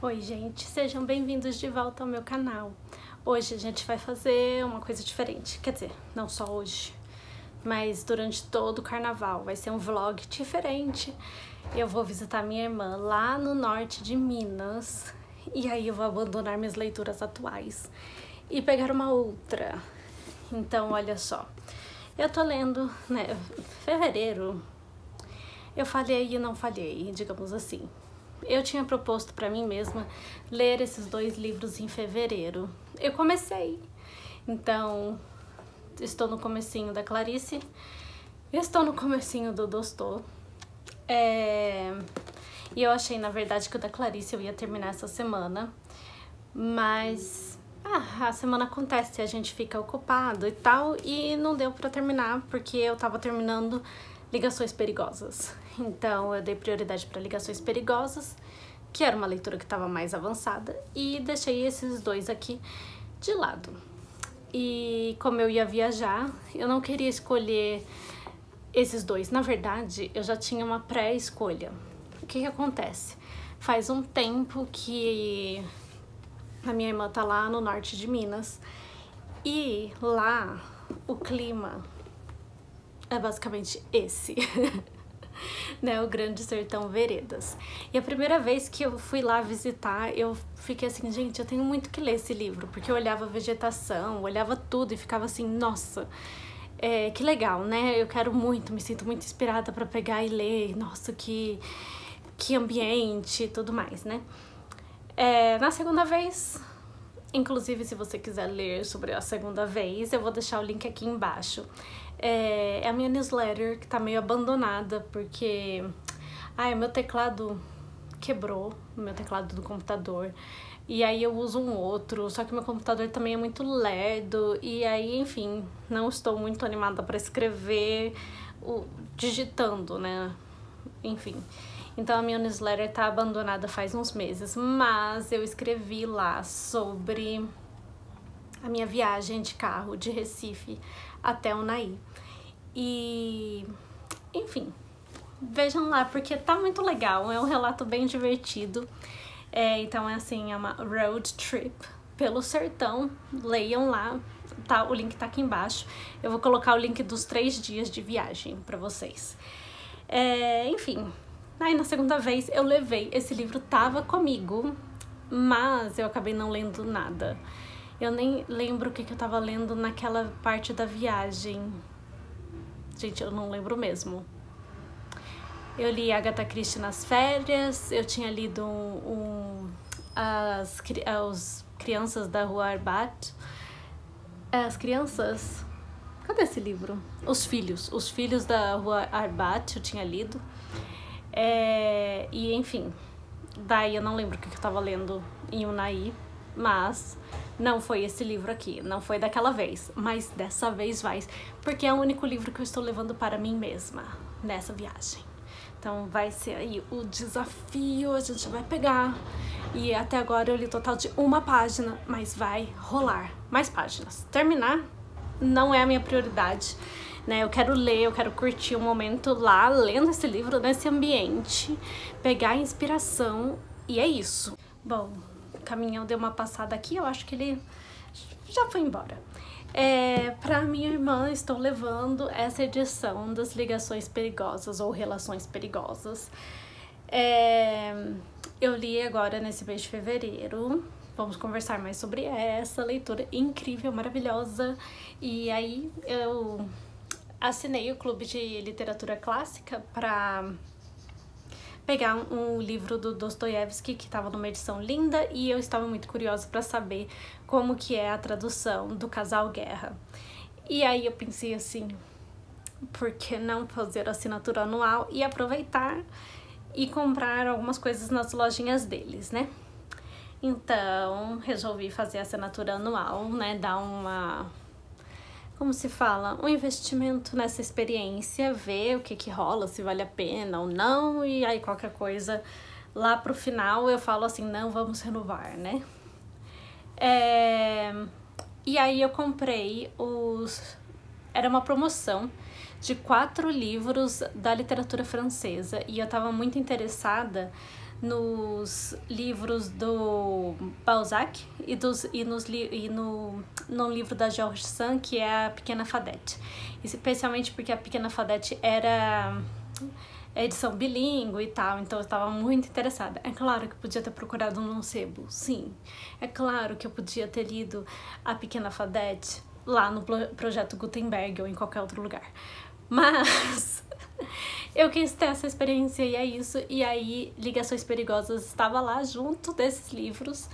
Oi gente, sejam bem-vindos de volta ao meu canal. Hoje a gente vai fazer uma coisa diferente, quer dizer, não só hoje, mas durante todo o carnaval. Vai ser um vlog diferente. Eu vou visitar minha irmã lá no norte de Minas e aí eu vou abandonar minhas leituras atuais e pegar uma outra. Então, olha só, eu tô lendo, né, fevereiro, eu falhei e não falhei, digamos assim. Eu tinha proposto para mim mesma ler esses 2 livros em fevereiro. Eu comecei. Então, estou no comecinho da Clarice, estou no comecinho do Dostô. E eu achei, na verdade, que o da Clarice eu ia terminar essa semana. Mas a semana acontece, a gente fica ocupado e tal, e não deu pra terminar, porque eu tava terminando Ligações Perigosas. Então eu dei prioridade para Ligações Perigosas, que era uma leitura que estava mais avançada, e deixei esses 2 aqui de lado. E como eu ia viajar, eu não queria escolher esses 2. Na verdade, eu já tinha uma pré-escolha. O que acontece? Faz um tempo que a minha irmã tá lá no norte de Minas, e lá o clima é basicamente esse. Né, o Grande Sertão Veredas. E a primeira vez que eu fui lá visitar, eu fiquei assim, gente, eu tenho muito que ler esse livro, porque eu olhava a vegetação, olhava tudo e ficava assim, nossa, que legal, né? Eu quero muito, me sinto muito inspirada para pegar e ler, nossa, que ambiente e tudo mais, né? Na segunda vez, inclusive se você quiser ler sobre a segunda vez, eu vou deixar o link aqui embaixo. É a minha newsletter que tá meio abandonada, porque o meu teclado quebrou, o meu teclado do computador, e aí eu uso um outro, só que meu computador também é muito lerdo, e aí, enfim, não estou muito animada para escrever digitando, né? Enfim, então a minha newsletter tá abandonada faz uns meses, mas eu escrevi lá sobre a minha viagem de carro de Recife até Unai. E, enfim, vejam lá, porque tá muito legal, é um relato bem divertido. Então é assim, é uma road trip pelo sertão, leiam lá, tá, o link tá aqui embaixo. Eu vou colocar o link dos 3 dias de viagem pra vocês. Enfim, aí na segunda vez eu levei, esse livro tava comigo, mas eu acabei não lendo nada. Eu nem lembro o que eu tava lendo naquela parte da viagem. Gente, eu não lembro mesmo. Eu li Agatha Christie nas férias, eu tinha lido as Crianças da Rua Arbat. As crianças... Cadê esse livro? Os Filhos da Rua Arbat, eu tinha lido. E enfim, daí eu não lembro o que eu tava lendo em Unai, mas não foi esse livro aqui, não foi daquela vez, mas dessa vez vai, porque é o único livro que eu estou levando para mim mesma nessa viagem. Então vai ser aí o desafio, a gente vai pegar, e até agora eu li total de 1 página, mas vai rolar mais páginas. Terminar não é a minha prioridade, né? Eu quero ler, eu quero curtir o momento lá, lendo esse livro, nesse ambiente, pegar inspiração, e é isso. Bom, o caminhão deu uma passada aqui, eu acho que ele já foi embora. Pra minha irmã, estou levando essa edição das Ligações Perigosas ou Relações Perigosas. Eu li agora nesse mês de fevereiro. Vamos conversar mais sobre essa leitura incrível, maravilhosa. E aí eu assinei o Clube de Literatura Clássica para pegar um livro do Dostoiévski que estava numa edição linda, e eu estava muito curiosa para saber como que é a tradução do Casal Guerra. E aí eu pensei assim, por que não fazer a assinatura anual e aproveitar e comprar algumas coisas nas lojinhas deles, né? Então resolvi fazer a assinatura anual, né, dar uma... como se fala, um investimento nessa experiência, ver o que rola, se vale a pena ou não, e aí qualquer coisa lá pro final eu falo assim, não, vamos renovar, né? E aí eu comprei era uma promoção de 4 livros da literatura francesa, e eu tava muito interessada nos livros do Balzac no livro da George Sand, que é A Pequena Fadette. Especialmente porque A Pequena Fadette era edição bilíngue e tal, então eu estava muito interessada. É claro que eu podia ter procurado num sebo, sim. É claro que eu podia ter lido A Pequena Fadette lá no Projeto Gutenberg ou em qualquer outro lugar. Mas eu quis ter essa experiência e é isso. E aí, Ligações Perigosas estava lá junto desses livros.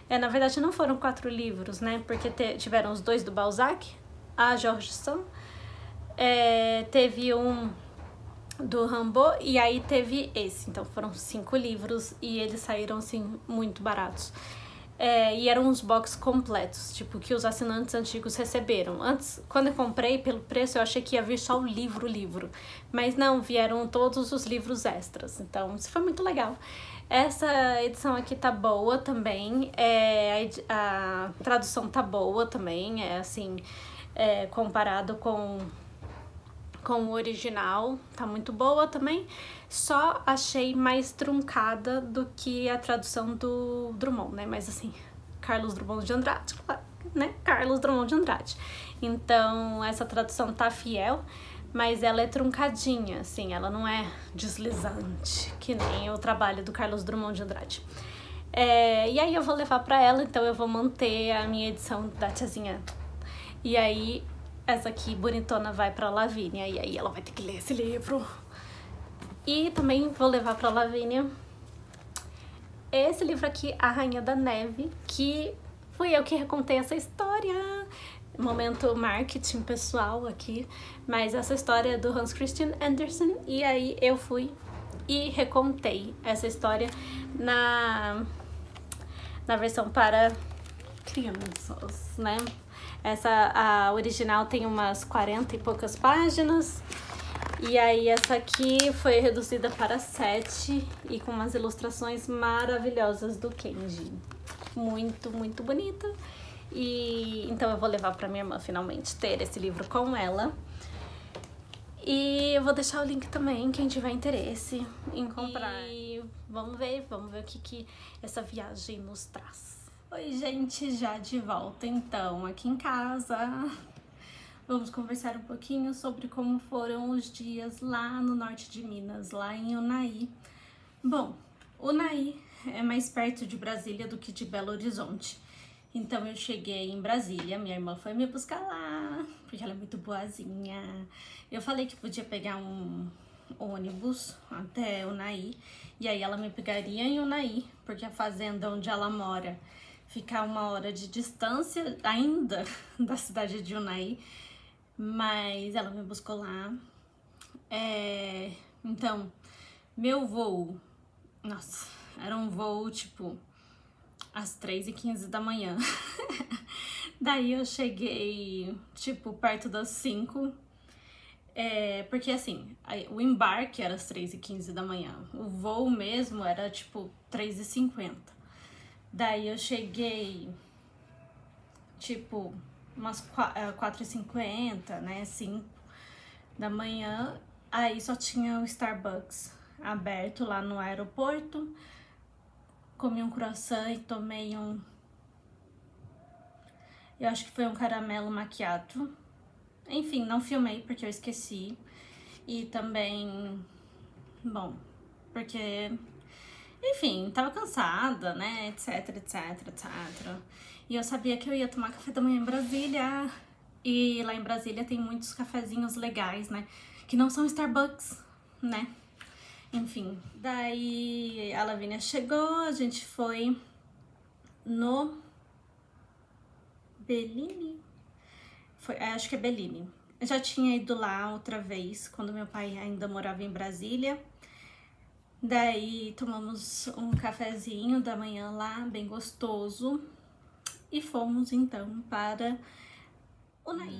Na verdade, não foram 4 livros, né? Porque tiveram os 2 do Balzac, a George Sand, teve um do Rimbaud e aí teve esse. Então foram 5 livros e eles saíram assim muito baratos. E eram uns box completos, tipo, que os assinantes antigos receberam. Antes, quando eu comprei pelo preço, eu achei que ia vir só o livro. Mas não, vieram todos os livros extras. Então, isso foi muito legal. Essa edição aqui tá boa também. A tradução tá boa também. Comparado com o original, tá muito boa também. Só achei mais truncada do que a tradução do Drummond, né? Mas assim, Carlos Drummond de Andrade, né? Carlos Drummond de Andrade. Então, essa tradução tá fiel, mas ela é truncadinha, assim, ela não é deslizante, que nem o trabalho do Carlos Drummond de Andrade. E aí eu vou levar pra ela, então eu vou manter a minha edição da tiazinha. E aí, essa aqui, bonitona, vai pra Lavínia, e aí ela vai ter que ler esse livro. E também vou levar pra Lavínia esse livro aqui, A Rainha da Neve, que fui eu que recontei essa história. Momento marketing pessoal aqui, mas essa história é do Hans Christian Andersen, e aí eu fui e recontei essa história na versão para crianças, né? A original tem umas 40 e poucas páginas, e aí essa aqui foi reduzida para 7 e com umas ilustrações maravilhosas do Kenji. Muito, muito bonita. E então eu vou levar pra minha irmã finalmente ter esse livro com ela. E eu vou deixar o link também, quem tiver interesse em comprar. E vamos ver o que essa viagem nos traz. Oi, gente, já de volta então aqui em casa. Vamos conversar um pouquinho sobre como foram os dias lá no norte de Minas, lá em Unai. Bom, Unai é mais perto de Brasília do que de Belo Horizonte. Então eu cheguei em Brasília, minha irmã foi me buscar lá, porque ela é muito boazinha. Eu falei que podia pegar um ônibus até Unai, e aí ela me pegaria em Unai, porque a fazenda onde ela mora fica 1 hora de distância ainda da cidade de Unai, mas ela me buscou lá. Então, meu voo, nossa, era um voo tipo às 3h15 da manhã. Daí eu cheguei, tipo, perto das 5. Porque assim, o embarque era às 3h15 da manhã. O voo mesmo era, tipo, 3h50. Daí eu cheguei, tipo, umas 4h50, né, 5 da manhã. Aí só tinha o Starbucks aberto lá no aeroporto. Comi um croissant e tomei eu acho que foi um caramelo macchiato. Enfim, não filmei porque eu esqueci. E também, bom, porque, enfim, tava cansada, né, etc. E eu sabia que eu ia tomar café da manhã em Brasília. E lá em Brasília tem muitos cafezinhos legais, né, que não são Starbucks, né. Enfim, daí a Lavínia chegou, a gente foi no Bellini, acho que é Bellini. Eu já tinha ido lá outra vez, quando meu pai ainda morava em Brasília. Daí tomamos um cafezinho da manhã lá, bem gostoso. E fomos então para Unai.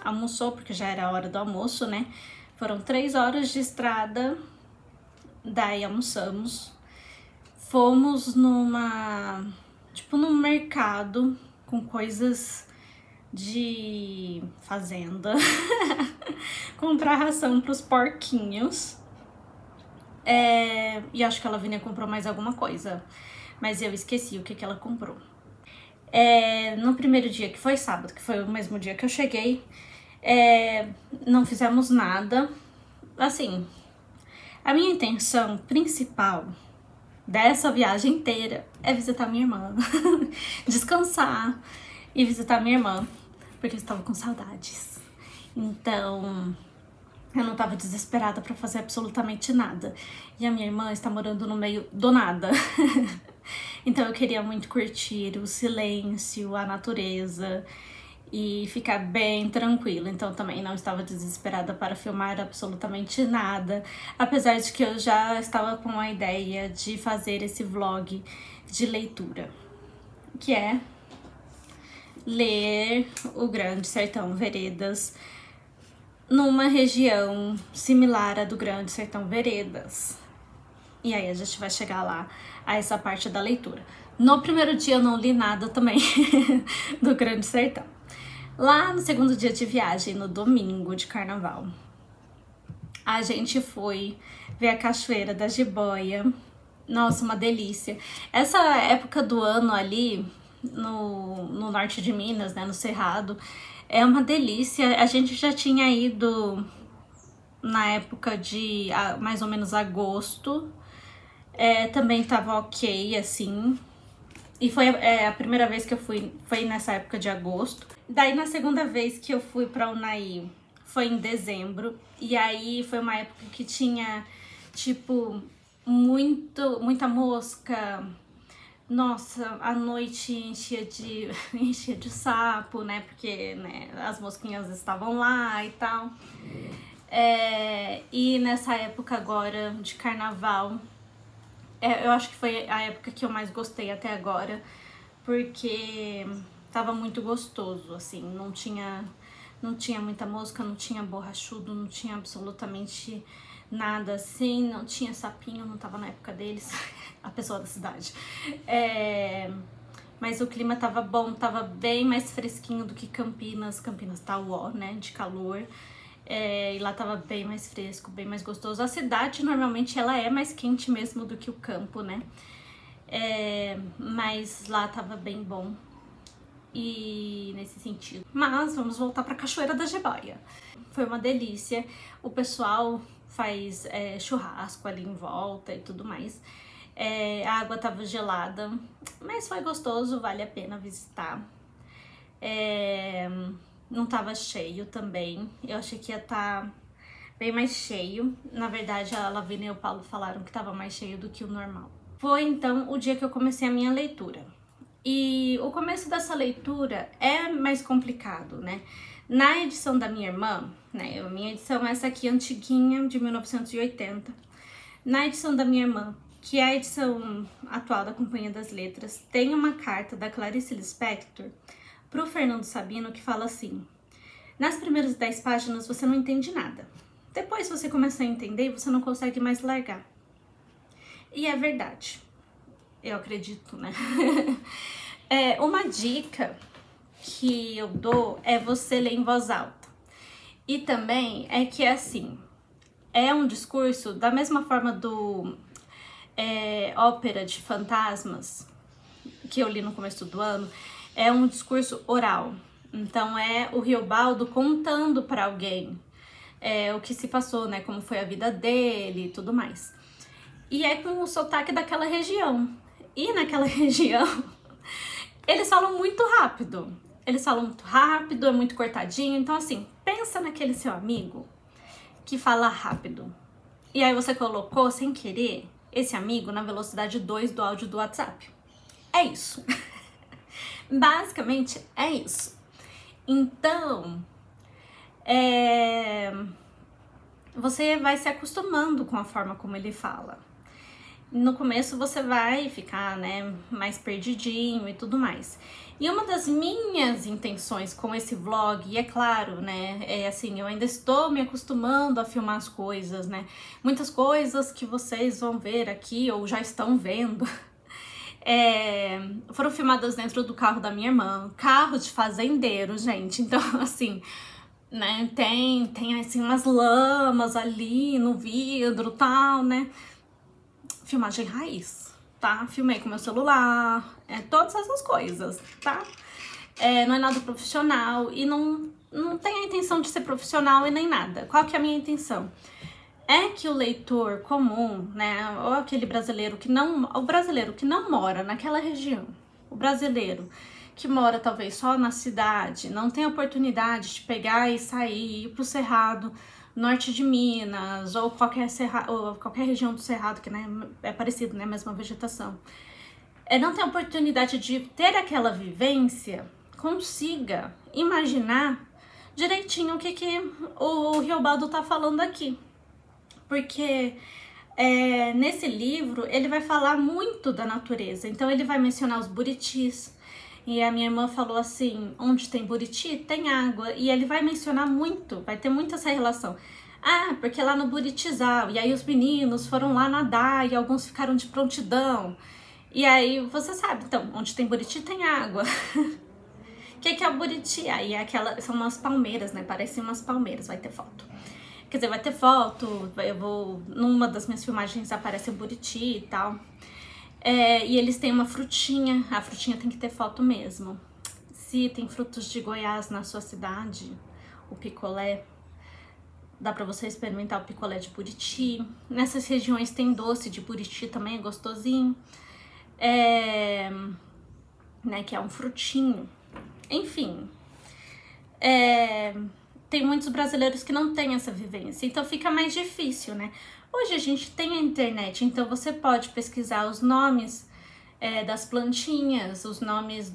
almoçou, porque já era a hora do almoço, né? Foram 3 horas de estrada, daí almoçamos. Fomos num mercado com coisas de fazenda, comprar ração pros porquinhos. E acho que a Lavínia comprou mais alguma coisa, mas eu esqueci o que ela comprou. No primeiro dia, que foi sábado, que foi o mesmo dia que eu cheguei, não fizemos nada. Assim, a minha intenção principal dessa viagem inteira é visitar minha irmã, descansar e visitar minha irmã, porque eu estava com saudades. Então, eu não estava desesperada para fazer absolutamente nada. E a minha irmã está morando no meio do nada. Então eu queria muito curtir o silêncio, a natureza e ficar bem tranquila. Então também não estava desesperada para filmar absolutamente nada, apesar de que eu já estava com a ideia de fazer esse vlog de leitura, que é ler O Grande Sertão Veredas numa região similar à do Grande Sertão Veredas. E aí a gente vai chegar lá a essa parte da leitura. No primeiro dia eu não li nada também do Grande Sertão. Lá no segundo dia de viagem, no domingo de carnaval, a gente foi ver a Cachoeira da Jiboia. Nossa, uma delícia. Essa época do ano ali, no norte de Minas, né, no Cerrado, é uma delícia. A gente já tinha ido na época de mais ou menos agosto. Também tava ok, assim. E foi a primeira vez que eu fui, foi nessa época de agosto. Daí, na segunda vez que eu fui pra Unai, foi em dezembro. E aí, foi uma época que tinha, tipo, muita mosca. Nossa, a noite enchia de sapo, né? Porque, né, as mosquinhas estavam lá e tal. E nessa época agora de carnaval, eu acho que foi a época que eu mais gostei até agora, porque tava muito gostoso, assim, não tinha muita mosca, não tinha borrachudo, não tinha absolutamente nada assim, não tinha sapinho, não tava na época deles, a pessoa da cidade. Mas o clima tava bom, tava bem mais fresquinho do que Campinas. Campinas tá uó, né, de calor. E lá tava bem mais fresco, bem mais gostoso. A cidade, normalmente, ela é mais quente mesmo do que o campo, né? Mas lá tava bem bom. E nesse sentido. Mas vamos voltar pra Cachoeira da Jiboia. Foi uma delícia. O pessoal faz churrasco ali em volta e tudo mais. A água tava gelada, mas foi gostoso, vale a pena visitar. Não tava cheio também, eu achei que ia estar bem mais cheio. Na verdade, a Lavínia e o Paulo falaram que tava mais cheio do que o normal. Foi então o dia que eu comecei a minha leitura. E o começo dessa leitura é mais complicado, né? Na edição da minha irmã, né? A minha edição é essa aqui, antiguinha, de 1980. Na edição da minha irmã, que é a edição atual da Companhia das Letras, tem uma carta da Clarice Lispector pro Fernando Sabino que fala assim: nas primeiras 10 páginas você não entende nada. Depois você começa a entender e você não consegue mais largar. E é verdade. Eu acredito, né? Uma dica que eu dou é você ler em voz alta. E também é que, assim, é um discurso da mesma forma do Ópera de Fantasmas, que eu li no começo do ano, é um discurso oral. Então é o Riobaldo contando para alguém o que se passou, né? Como foi a vida dele e tudo mais. E é com o sotaque daquela região. E naquela região, eles falam muito rápido. Eles falam muito rápido, é muito cortadinho. Então, assim, pensa naquele seu amigo que fala rápido. E aí você colocou, sem querer, esse amigo na velocidade 2 do áudio do WhatsApp. É isso. Basicamente, é isso. Então, você vai se acostumando com a forma como ele fala. no começo você vai ficar, né, mais perdidinho e tudo mais. E uma das minhas intenções com esse vlog, e é claro, né, é assim, eu ainda estou me acostumando a filmar as coisas, né, muitas coisas que vocês vão ver aqui ou já estão vendo, foram filmadas dentro do carro da minha irmã, carro de fazendeiro, gente, então assim, né, tem assim umas lamas ali no vidro e tal, né, filmagem raiz, tá? Filmei com meu celular, todas essas coisas, tá? Não é nada profissional e não tem a intenção de ser profissional e nem nada. Qual que é a minha intenção? É que o leitor comum, né, ou aquele brasileiro que não, o brasileiro que não mora naquela região, o brasileiro que mora talvez só na cidade, não tem oportunidade de pegar e sair, ir pro Cerrado, norte de Minas, ou qualquer região do Cerrado, que, né, é parecido, né, mesma vegetação, não tem oportunidade de ter aquela vivência, consiga imaginar direitinho o que o Riobaldo tá falando aqui. Porque nesse livro ele vai falar muito da natureza, então ele vai mencionar os buritis, e a minha irmã falou assim, onde tem buriti, tem água, e ele vai mencionar muito, vai ter muito essa relação. Ah, porque lá no Buritizal, e aí os meninos foram lá nadar, e alguns ficaram de prontidão, e aí você sabe, então, onde tem buriti tem água. O que é o buriti? Aí são umas palmeiras, né, parecem umas palmeiras, vai ter foto. Quer dizer, vai ter foto, numa das minhas filmagens aparece o buriti e tal. E eles têm uma frutinha, a frutinha tem que ter foto mesmo. Se tem frutos de Goiás na sua cidade, o picolé, dá pra você experimentar o picolé de buriti. Nessas regiões tem doce de buriti também, é gostosinho. Né, que é um frutinho. Enfim, tem muitos brasileiros que não têm essa vivência, então fica mais difícil, né? Hoje a gente tem a internet, então você pode pesquisar os nomes das plantinhas, os nomes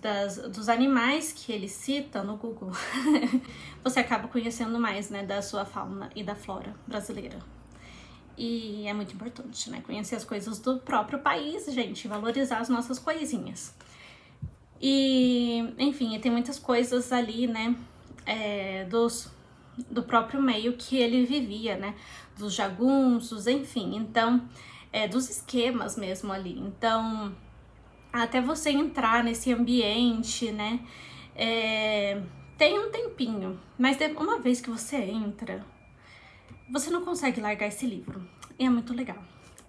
dos animais que ele cita no Google. Você acaba conhecendo mais, né, da sua fauna e da flora brasileira. E é muito importante, né, conhecer as coisas do próprio país, gente, valorizar as nossas coisinhas. E, enfim, tem muitas coisas ali, né, do próprio meio que ele vivia, né, dos jagunços, enfim, então, dos esquemas mesmo ali. Então, até você entrar nesse ambiente, né, tem um tempinho, mas uma vez que você entra, você não consegue largar esse livro, e é muito legal.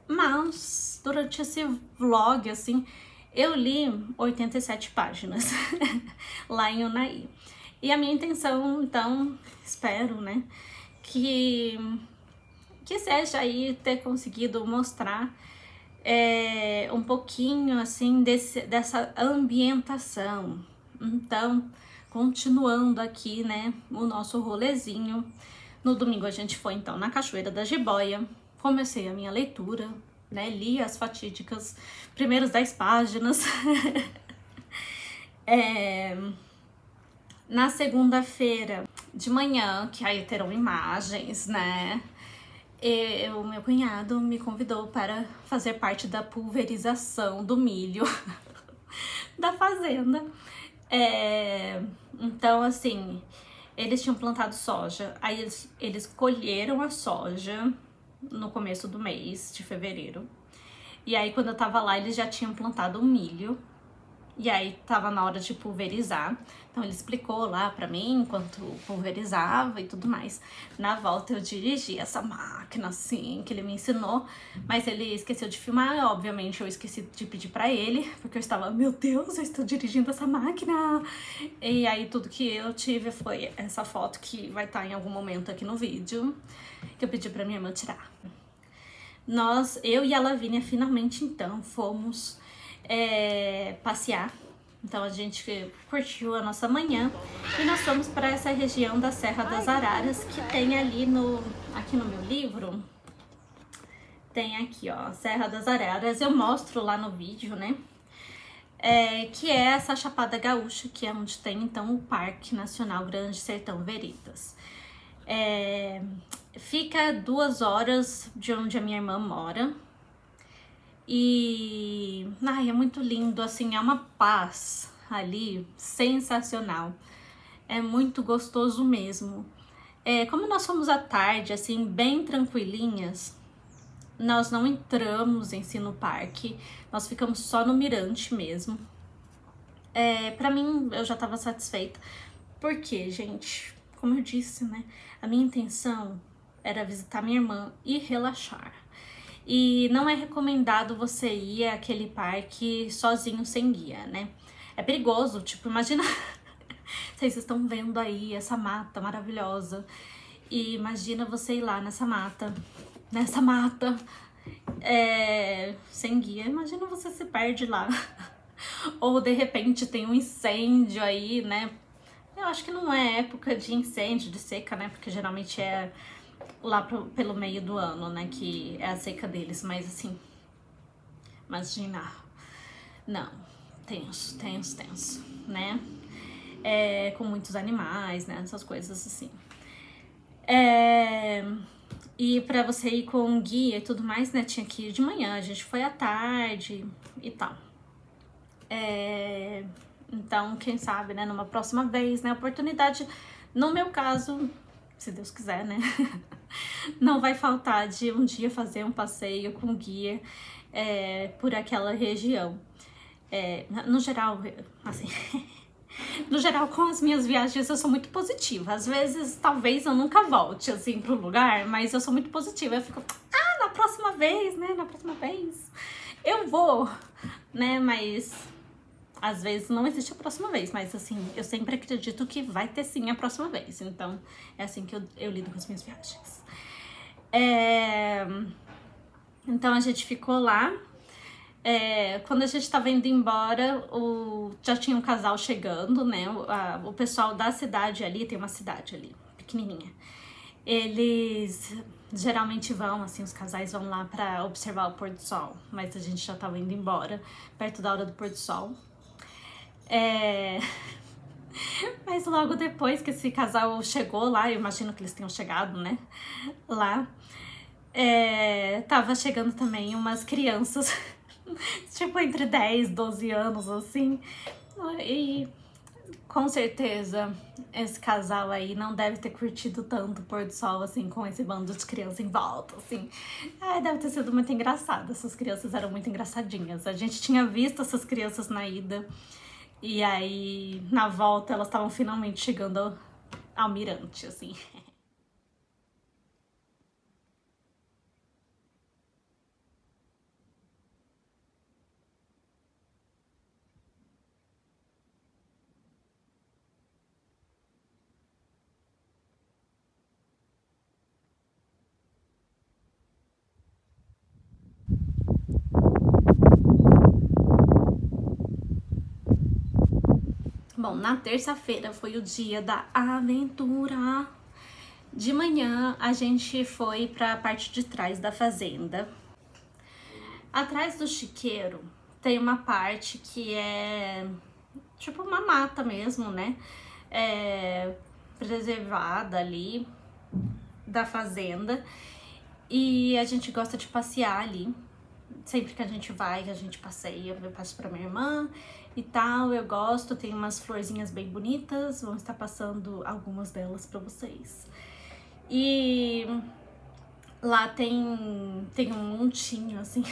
Mas, durante esse vlog, assim, eu li 87 páginas lá em Unai. E a minha intenção, então, espero, né, que seja aí ter conseguido mostrar um pouquinho, assim, dessa ambientação. Então, continuando aqui, né, o nosso rolezinho. No domingo a gente foi, então, na Cachoeira da Jiboia. Comecei a minha leitura, né, li as fatídicas primeiras 10 páginas. Na segunda-feira de manhã, que aí terão imagens, né, o meu cunhado me convidou para fazer parte da pulverização do milho da fazenda. Então, assim, eles tinham plantado soja, aí eles colheram a soja no começo do mês de fevereiro. E aí, quando eu tava lá, eles já tinham plantado o milho. E aí, tava na hora de pulverizar. Então, ele explicou lá pra mim enquanto pulverizava e tudo mais. Na volta, eu dirigi essa máquina, assim, que ele me ensinou. Mas ele esqueceu de filmar. Obviamente, eu esqueci de pedir pra ele. Porque eu estava, meu Deus, eu estou dirigindo essa máquina. E aí, tudo que eu tive foi essa foto que vai estar em algum momento aqui no vídeo. Que eu pedi pra minha irmã tirar. Eu e a Lavínia, finalmente, então, fomos passear. Então a gente curtiu a nossa manhã e nós fomos para essa região da Serra das Araras, que tem ali aqui no meu livro, tem aqui, ó, Serra das Araras, eu mostro lá no vídeo, né, que é essa Chapada Gaúcha, que é onde tem então o Parque Nacional Grande Sertão Veredas. Fica 2 horas de onde a minha irmã mora. E ai, é muito lindo, assim, é uma paz ali sensacional. É muito gostoso mesmo. Como nós fomos à tarde, assim, bem tranquilinhas, nós não entramos em si no parque, nós ficamos só no mirante mesmo. Pra mim, eu já tava satisfeita. Porque, gente, como eu disse, né, a minha intenção era visitar minha irmã e relaxar. E não é recomendado você ir àquele parque sozinho, sem guia, né? É perigoso, tipo, imagina... Vocês estão vendo aí essa mata maravilhosa. E imagina você ir lá nessa mata, sem guia. Imagina você se perde lá. Ou de repente tem um incêndio aí, né? Eu acho que não é época de incêndio, de seca, né? Porque geralmente é lá pelo meio do ano, né? Que é a seca deles. Mas assim, imagina. Não, tenso, né? Com muitos animais, né? Essas coisas assim. E pra você ir com guia e tudo mais, né? Tinha que ir de manhã, a gente foi à tarde e tal. Então, quem sabe, né? Numa próxima vez, né? Oportunidade, no meu caso, se Deus quiser, né? Não vai faltar de um dia fazer um passeio com guia por aquela região. No geral, assim... No geral, com as minhas viagens, eu sou muito positiva. Às vezes, talvez eu nunca volte, assim, pro lugar, mas eu sou muito positiva. Eu fico, na próxima vez, né? Na próxima vez eu vou, né? Mas às vezes não existe a próxima vez. Mas, assim, eu sempre acredito que vai ter sim a próxima vez. Então, é assim que eu lido com as minhas viagens. Então, a gente ficou lá. Quando a gente tava indo embora, já tinha um casal chegando, né? O pessoal da cidade ali, tem uma cidade ali, pequenininha. Eles geralmente vão, assim, os casais vão lá pra observar o pôr do sol. Mas a gente já tava indo embora, perto da hora do pôr do sol. Mas logo depois que esse casal chegou lá, eu imagino que eles tenham chegado, né? Lá, tava chegando também umas crianças... tipo, entre 10, 12 anos, assim. E com certeza esse casal aí não deve ter curtido tanto o pôr do sol, assim, com esse bando de crianças em volta, assim. Deve ter sido muito engraçado. Essas crianças eram muito engraçadinhas. A gente tinha visto essas crianças na ida. E aí, na volta, elas estavam finalmente chegando ao mirante, assim. Bom, na terça-feira foi o dia da aventura. De manhã a gente foi pra parte de trás da fazenda. Atrás do chiqueiro tem uma parte que é tipo uma mata mesmo, né? Preservada ali da fazenda. E a gente gosta de passear ali. Sempre que a gente vai, a gente passeia, eu passo pra minha irmã e tal, eu gosto, tem umas florzinhas bem bonitas, vou estar passando algumas delas pra vocês. E lá tem um montinho, assim,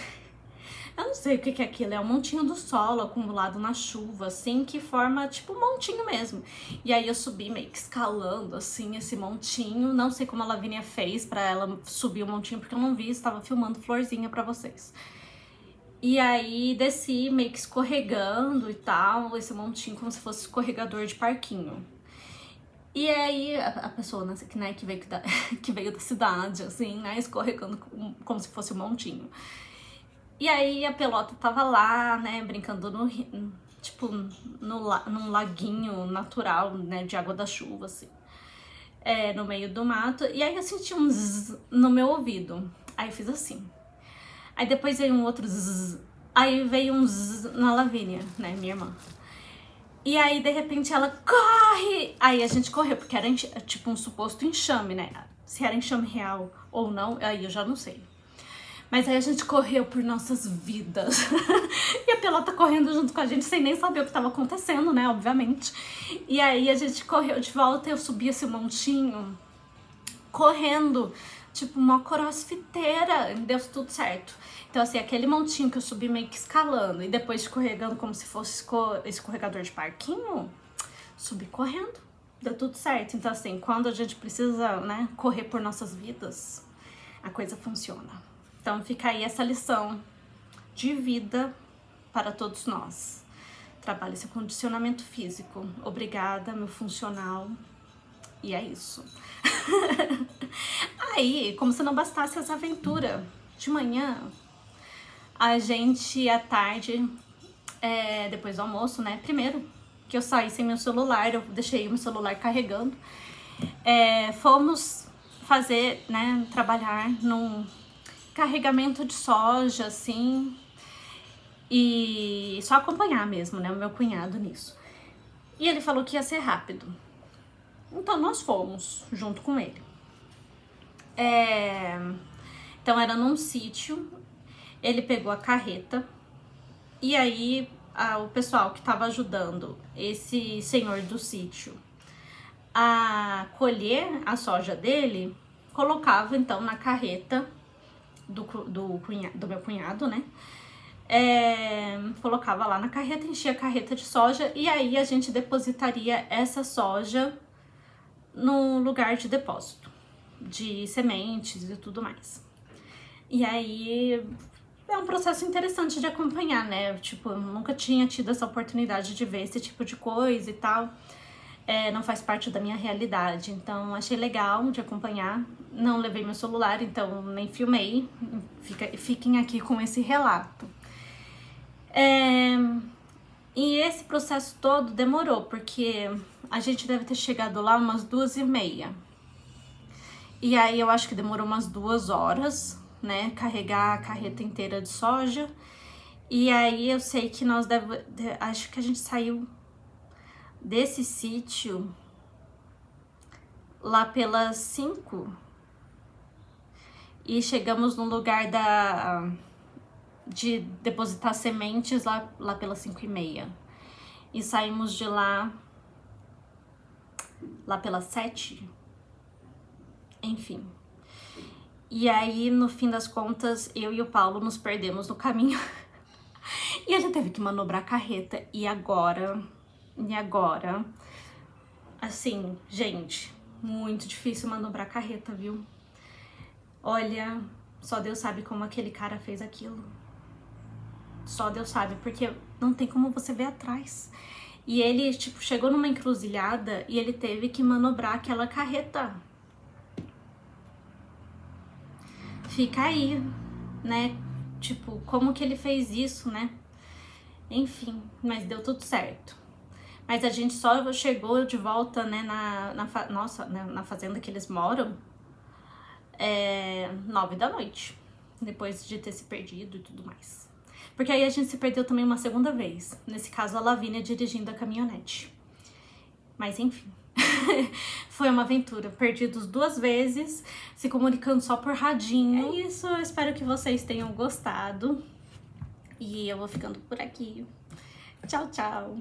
eu não sei o que é aquilo, é um montinho do solo acumulado na chuva, assim, que forma tipo um montinho mesmo. E aí eu subi meio que escalando, assim, esse montinho, não sei como a Lavínia fez pra ela subir o montinho, porque eu não vi, estava filmando florzinha pra vocês. E aí desci meio que escorregando e tal, esse montinho como se fosse escorregador de parquinho. E aí a pessoa, né, que veio da cidade, assim, né, escorregando como se fosse um montinho. E aí a pelota tava lá, né, brincando num laguinho natural, né, de água da chuva, assim, no meio do mato. E aí eu senti um zzz no meu ouvido. Aí eu fiz assim. Aí depois veio um outro zzz. Aí veio um zzz na Lavínia, né, minha irmã. E aí, de repente, ela corre! Aí a gente correu, porque era tipo um suposto enxame, né? Se era enxame real ou não, aí eu já não sei. Mas aí a gente correu por nossas vidas. E a pelota correndo junto com a gente, sem nem saber o que estava acontecendo, né? Obviamente. E aí a gente correu de volta, eu subi esse montinho, correndo, tipo uma crossfiteira. Deu tudo certo. Então, assim, aquele montinho que eu subi meio que escalando e depois escorregando como se fosse escorregador de parquinho, subi correndo. Deu tudo certo. Então, assim, quando a gente precisa, né, correr por nossas vidas, a coisa funciona. Então fica aí essa lição de vida para todos nós. Trabalhe seu condicionamento físico. Obrigada, meu funcional. E é isso. Aí, como se não bastasse essa aventura, de manhã, a gente, à tarde, depois do almoço, né? Primeiro que eu saí sem meu celular, eu deixei meu celular carregando. Fomos fazer, né, trabalhar num carregamento de soja, assim, e só acompanhar mesmo, né, o meu cunhado nisso. E ele falou que ia ser rápido. Então nós fomos junto com ele. Então era num sítio, ele pegou a carreta e aí o pessoal que estava ajudando esse senhor do sítio a colher a soja dele, colocava então na carreta do meu cunhado, né? Colocava lá na carreta, enchia a carreta de soja e aí a gente depositaria essa soja no lugar de depósito de sementes e tudo mais. E aí é um processo interessante de acompanhar, né? Tipo, eu nunca tinha tido essa oportunidade de ver esse tipo de coisa e tal. Não faz parte da minha realidade, então achei legal de acompanhar. Não levei meu celular, então nem filmei. Fiquem aqui com esse relato. E esse processo todo demorou, porque a gente deve ter chegado lá umas 2h30. E aí eu acho que demorou umas 2 horas, né, carregar a carreta inteira de soja. E aí eu sei que acho que a gente saiu desse sítio lá pelas 5 e chegamos no lugar de depositar sementes lá pelas 5h30 e saímos de lá pelas 7, enfim. E aí no fim das contas eu e o Paulo nos perdemos no caminho e ele teve que manobrar a carreta. E agora, assim, gente, muito difícil manobrar carreta, viu? Olha, só Deus sabe como aquele cara fez aquilo. Só Deus sabe, porque não tem como você ver atrás. E ele, tipo, chegou numa encruzilhada e ele teve que manobrar aquela carreta. Fica aí, né? Tipo, como que ele fez isso, né? Enfim, mas deu tudo certo. Mas a gente só chegou de volta, né, na fazenda que eles moram, 9 da noite, depois de ter se perdido e tudo mais. Porque aí a gente se perdeu também uma segunda vez, nesse caso a Lavínia dirigindo a caminhonete. Mas enfim, foi uma aventura, perdidos 2 vezes, se comunicando só por radinho. É isso, eu espero que vocês tenham gostado. E eu vou ficando por aqui. Tchau, tchau!